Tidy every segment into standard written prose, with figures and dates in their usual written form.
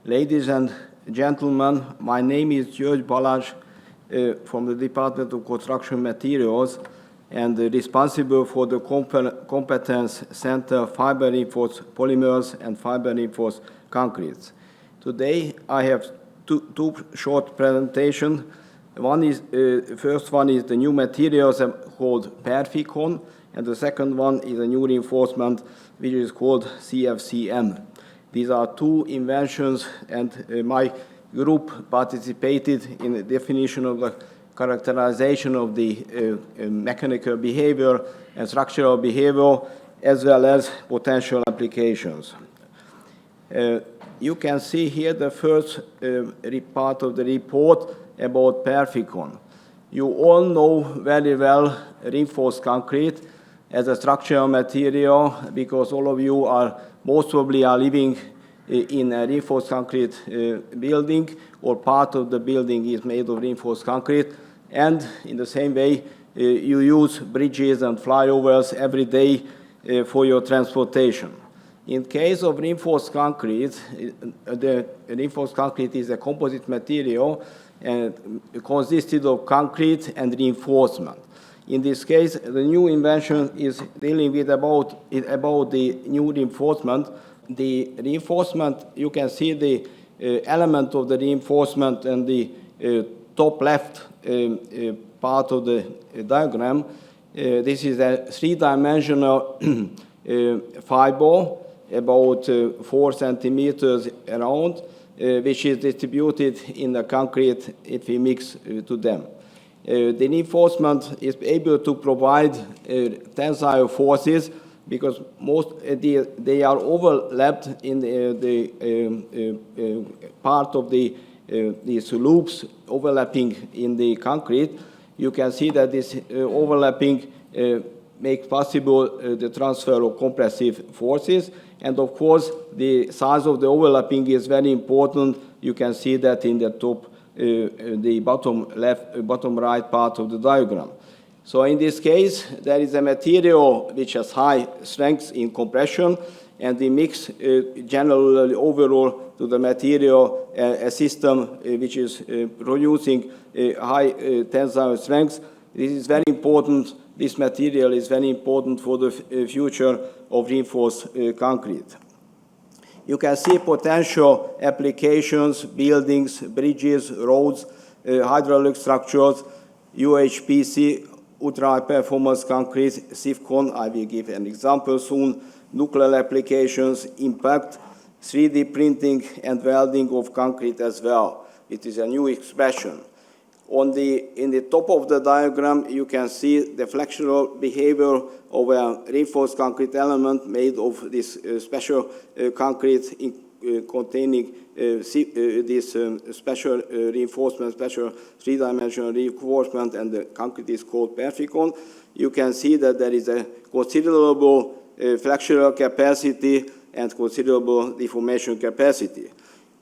Ladies and gentlemen, my name is György Balázs from the Department of Construction Materials and responsible for the Competence Center Fibre Reinforced Polymers and Fibre Reinforced Concretes. Today I have two short presentations. First one is the new materials called Perfecon, and the second one is a new reinforcement which is called CFCM. These are two inventions, and my group participated in the definition of the characterization of the mechanical behavior and structural behavior, as well as potential applications. You can see here the first part of the report about Perfecon. You all know very well reinforced concrete as a structural material, because all of you most probably are living in a reinforced concrete building, or part of the building is made of reinforced concrete, and in the same way you use bridges and flyovers every day for your transportation. In case of reinforced concrete, the reinforced concrete is a composite material and consisted of concrete and reinforcement. In this case, the new invention is dealing with about the new reinforcement. The reinforcement, you can see the element of the reinforcement in the top left part of the diagram. This is a three-dimensional fiber, about 4 centimeters around, which is distributed in the concrete if we mix to them. The reinforcement is able to provide tensile forces, because they are overlapped in the part of these loops overlapping in the concrete. You can see that this overlapping makes possible the transfer of compressive forces, and of course the size of the overlapping is very important. You can see that in the top, the bottom right part of the diagram. So in this case, there is a material which has high strength in compression, and we mix generally overall to the material a system which is producing high tensile strength. This is very important. This material is very important for the future of reinforced concrete. You can see potential applications: buildings, bridges, roads, hydraulic structures, UHPC, ultra performance concrete, SIFCON, I will give an example soon, nuclear applications, impact, 3D printing and welding of concrete as well. It is a new expression. In the top of the diagram, you can see the flexural behavior of a reinforced concrete element made of this special concrete containing this special reinforcement, special three-dimensional reinforcement, and the concrete is called Perfecon. You can see that there is a considerable flexural capacity and considerable deformation capacity.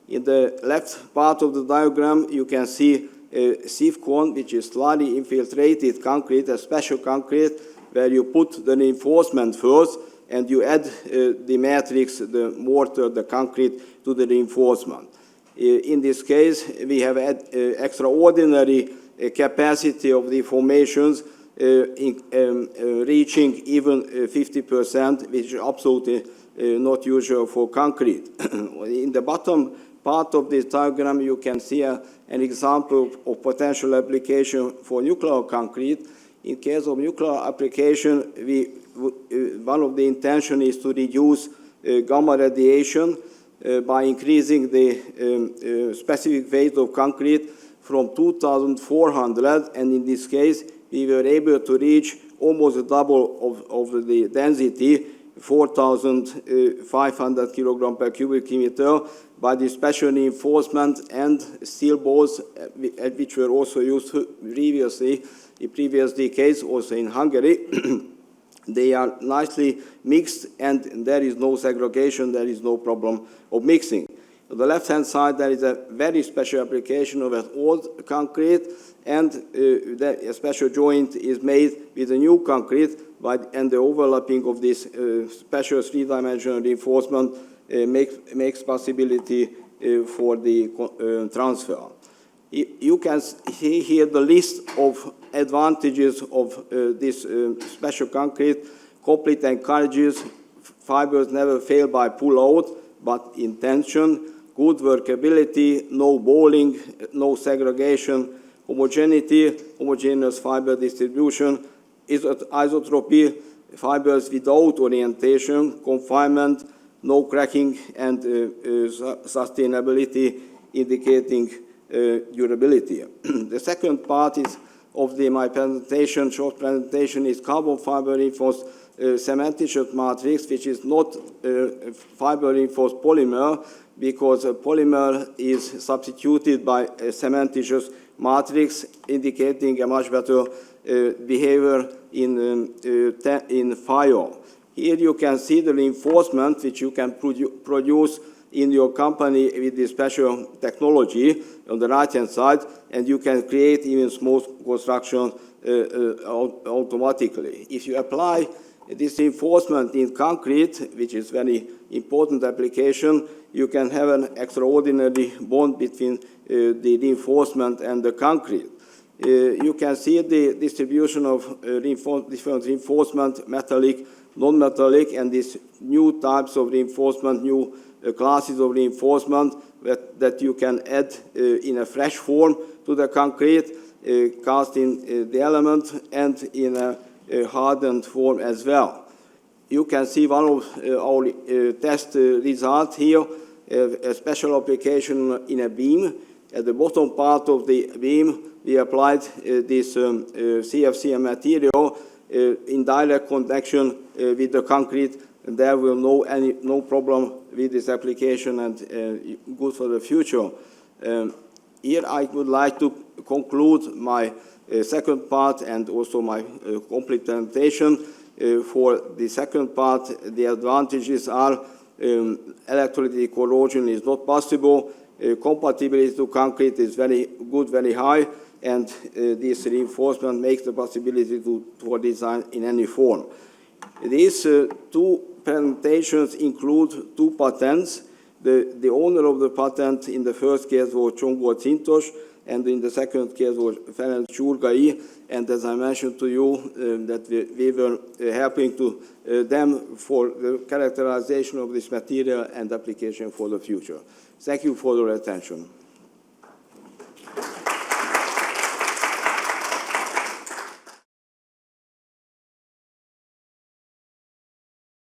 In the left part of the diagram, you can see SIFCON, which is slightly infiltrated concrete, a special concrete, where you put the reinforcement first, and you add the matrix, the mortar, the concrete to the reinforcement. In this case, we have extraordinary capacity of deformations reaching even 50%, which is absolutely not usual for concrete. In the bottom part of this diagram, you can see an example of potential application for nuclear concrete. In case of nuclear application, one of the intention is to reduce gamma radiation by increasing the specific weight of concrete from 2,400, and in this case, we were able to reach almost double of the density, 4,500 kilogram per cubic meter, by the special reinforcement and steel balls, which were also used previously, in previous decades, also in Hungary. They are nicely mixed, and there is no segregation, there is no problem of mixing. On the left-hand side, there is a very special application of an old concrete, and a special joint is made with a new concrete, and the overlapping of this special three-dimensional reinforcement makes possibility for the transfer. You can see here the list of advantages of this special concrete. Complete encourages fibers never fail by pull-out, but in tension, good workability, no bowling, no segregation, homogeneous fiber distribution, isotropy, fibers without orientation, confinement, no cracking, and sustainability, indicating durability. The second part of my presentation, short presentation, is carbon fiber reinforced cementitious matrix, which is not fiber reinforced polymer, because a polymer is substituted by a cementitious matrix, indicating a much better behavior in fire. Here you can see the reinforcement which you can produce in your company with this special technology on the right-hand side, and you can create even smooth construction automatically. If you apply this reinforcement in concrete, which is very important application, you can have an extraordinary bond between the reinforcement and the concrete. You can see the distribution of different reinforcement, metallic, non-metallic, and these new types of reinforcement, new classes of reinforcement that you can add in a fresh form to the concrete, cast in the element, and in a hardened form as well. You can see one of our test results here, a special application in a beam. At the bottom part of the beam, we applied this CFCM material in direct connection with the concrete, and there will no problem with this application, and good for the future. Here I would like to conclude my second part and also my complete presentation. For the second part, the advantages are electrolytic corrosion is not possible, compatibility to concrete is very good, very high, and this reinforcement makes the possibility for design in any form. These two presentations include two patents. The owner of the patent in the first case was Csongor Cintos, and in the second case was Ferenc György, and as I mentioned to you, that we were helping to them for the characterization of this material and application for the future. Thank you for your attention.